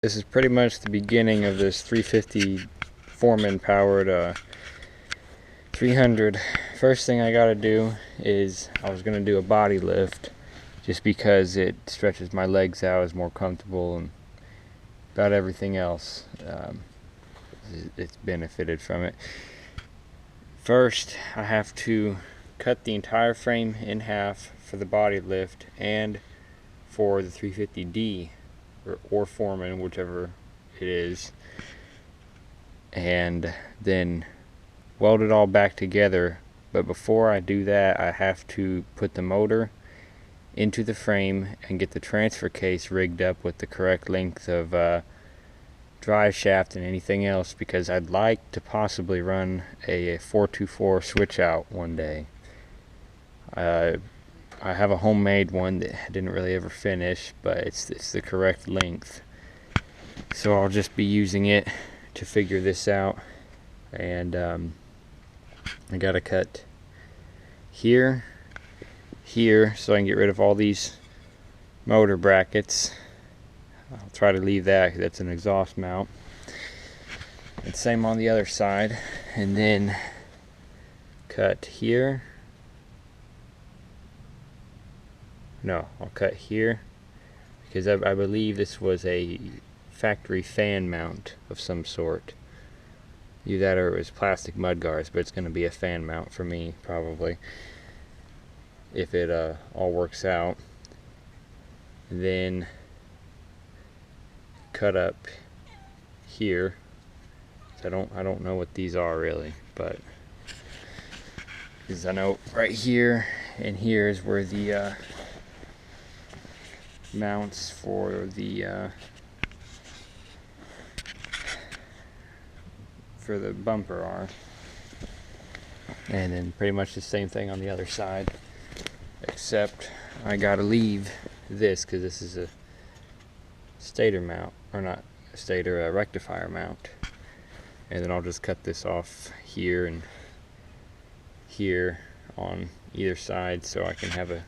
This is pretty much the beginning of this 350 Foreman powered 300. First thing I gotta do is I was gonna do a body lift just because it stretches my legs out, is more comfortable, and about everything else it's benefited from it. First, I have to cut the entire frame in half for the body lift and for the 350D or Foreman, whichever it is, and then weld it all back together. But before I do that, I have to put the motor into the frame and get the transfer case rigged up with the correct length of drive shaft and anything else, because I'd like to possibly run a 424 switch out one day. I have a homemade one that I didn't really ever finish, but it's the correct length. So I'll just be using it to figure this out. And I gotta cut here, so I can get rid of all these motor brackets. I'll try to leave that, 'cause that's an exhaust mount. And same on the other side. And then cut here. No, I'll cut here, because I believe this was a factory fan mount of some sort. Either that or it was plastic mud guards, but it's going to be a fan mount for me, probably, if it all works out. And then cut up here. So I don't know what these are really, but because I know right here and here is where the mounts for the bumper are, and then pretty much the same thing on the other side, except I gotta leave this because this is a stator mount, or not a stator, a rectifier mount, and then I'll just cut this off here and here on either side, so I can have a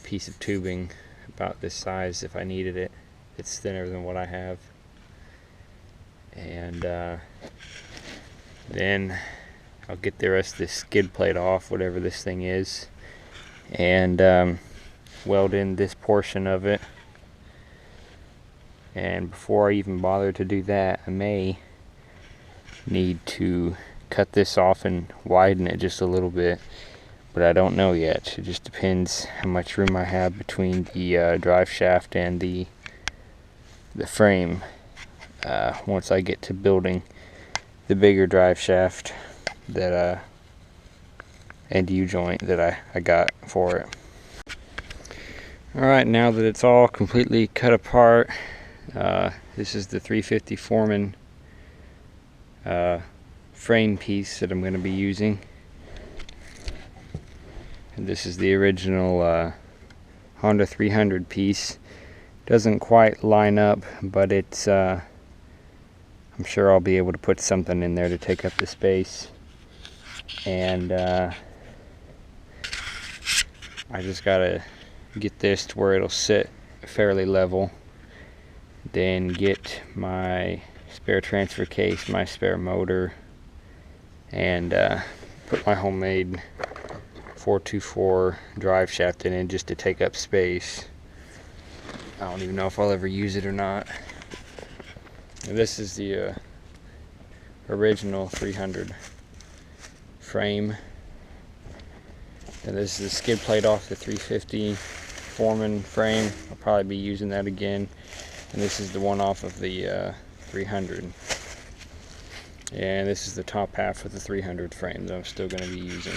piece of tubing about this size if I needed it. It's thinner than what I have. And then I'll get the rest of this skid plate off, whatever this thing is, and weld in this portion of it. And before I even bother to do that, I may need to cut this off and widen it just a little bit, but I don't know yet. It just depends how much room I have between the drive shaft and the frame. Once I get to building the bigger drive shaft that and U-joint that I got for it. Alright, now that it's all completely cut apart, this is the 350 Foreman frame piece that I'm going to be using. And this is the original Honda 300 piece. Doesn't quite line up, but it's I'm sure I'll be able to put something in there to take up the space. And I just gotta get this to where it'll sit fairly level, then get my spare transfer case, my spare motor, and put my homemade 424 drive shaft in it just to take up space. I don't even know if I'll ever use it or not. And this is the original 300 frame, and this is the skid plate off the 350 Foreman frame. I'll probably be using that again. And this is the one off of the 300, and this is the top half of the 300 frame that I'm still going to be using.